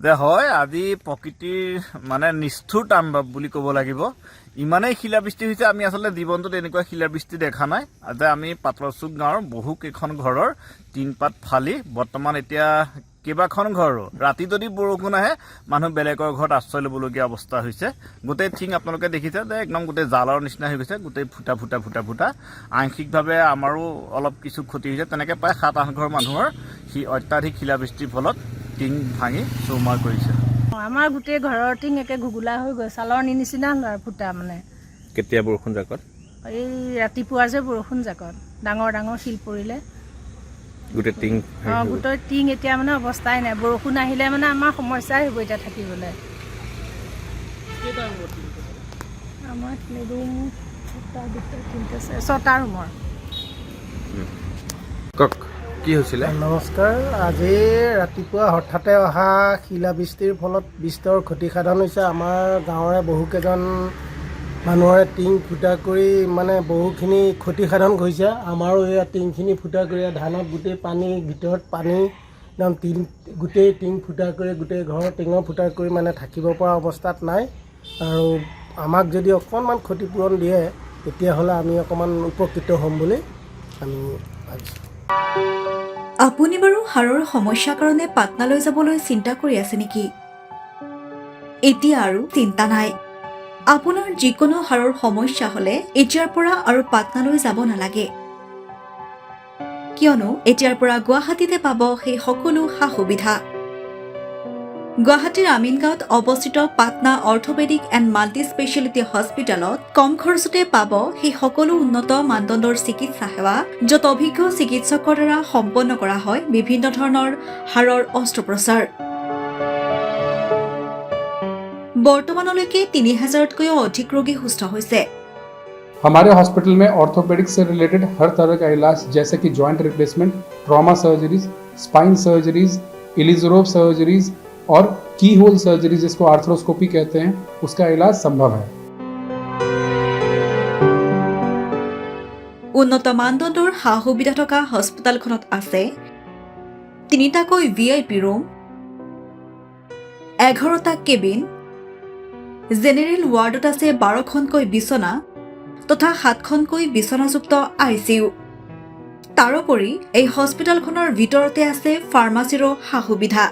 যে হয় আজি প্ৰকৃতিৰ মানে নিষ্ঠুৰ তাণ্ডৱ বুলি ক'ব লাগিব। ইমানেই শিলাবৃষ্টি হৈছে, আমি আচলতে জীৱনটোত এনেকুৱা শিলাবৃষ্টি দেখা নাই। যে আমি পাতলচুক গাঁৱৰ বহুকেইখন ঘৰৰ টিনপাত ফালি বৰ্তমান এতিয়া কেইবাখন ঘৰো ৰাতি যদি বৰষুণ আহে মানুহ বেলেগৰ ঘৰত আশ্ৰয় ল'বলগীয়া অৱস্থা হৈছে। গোটেই টিং আপোনালোকে দেখিছে যে একদম গোটেই জালৰ নিচিনা হৈ গৈছে, গোটেই ফুটা ফুটা ফুটা ফুটা। আংশিকভাৱে আমাৰো অলপ কিছু ক্ষতি হৈছে। তেনেকৈ প্ৰায় 7-8 ঘৰ মানুহৰ অত্যাধিক শিলাবৃষ্টিৰ ফলত টিং ভাঙি চৌমাৰ কৰিছে। আমাৰ গোটেই ঘৰৰ টিং একে ঘুগুলা হৈ গৈ চালৰ নিচিনা ফুটা মানে। কেতিয়া বৰষুণ জাকত? এই ৰাতিপুৱাৰ যে বৰষুণ জাকত ডাঙৰ ডাঙৰ শিল পৰিলে গোটেই টিং গোটেই টিং এতিয়া মানে অৱস্থাই নাই। বৰষুণ আহিলে মানে আমাৰ সমস্যাই হ'ব এতিয়া থাকিবলৈ। আমাৰ ৰুম 6টা ৰুমৰ। কওক কি হৈছিলে? নমস্কাৰ। আজি ৰাতিপুৱা হঠাতে অহা শিলাবৃষ্টিৰ ফলত বিস্তৰ ক্ষতিসাধন হৈছে। আমাৰ গাঁৱৰে বহুকেইজন মানুহৰে টিং ফুটা কৰি মানে বহুখিনি ক্ষতিসাধন কৰিছে। আমাৰো এয়া টিংখিনি ফুটা কৰি ধানত গোটেই পানী, ভিতৰত পানী একদম গোটেই টিং ফুটা কৰি গোটেই ঘৰৰ টিঙৰ ফুটা কৰি মানে থাকিব পৰা অৱস্থাত নাই। আৰু আমাক যদি অকণমান ক্ষতিপূৰণ দিয়ে তেতিয়াহ'লে আমি অকণমান উপকৃত হ'ম বুলি আমি ভাবিছোঁ। আপুনি বাৰু হাড়ৰ সমস্যাৰ কাৰণে পাটনালৈ যাবলৈ চিন্তা কৰি আছে নেকি? এতিয়া আৰু চিন্তা নাই। আপোনাৰ যিকোনো হাড়ৰ সমস্যা হ'লে এতিয়াৰ পৰা আৰু পাটনালৈ যাব নালাগে, কিয়নো এতিয়াৰ পৰা গুৱাহাটীতে পাব সেই সকলো সা সুবিধা। গুৱাহাটীৰ আমিনগাঁৱত অৱস্থিত Patna orthopaedic and multi speciality হস্পিটেলত কম খৰচতে পাব সেই সকলো উন্নত মানদণ্ডৰ চিকিৎসা সেৱা, য'ত অভিজ্ঞ চিকিৎসকৰ দ্বাৰা সম্পন্ন কৰা হয় বিভিন্ন ধৰণৰ হাড়ৰ অস্ত্ৰোপচাৰ। বৰ্তমানলৈকে 3000তকৈও অধিক ৰোগী সুস্থ হৈছে। हमारे हॉस्पिटल में ऑर्थोपेडिक्स से रिलेटेड हर तरह का इलाज जैसे कि joint replacement, trauma surgeries, spine surgeries, Ilizarov surgeries और की होल सर्जरी जिसको आर्थ्रोस्कोपी कहते हैं, उसका इलाज संभव है। উন্নত মানদণ্ডৰ সা সুবিধা থকা হস্পিটেলখনত আছে 3টাকৈ VIP ৰুম, 11টা কেবিন, জেনেৰেল ৱাৰ্ডত আছে 12খনকৈ বিচনা তথা 7খনকৈ বিচনাযুক্ত ICU। তাৰোপৰি এই হস্পিটেলখনৰ ভিতৰতে আছে ফাৰ্মাচীৰো সা সুবিধা।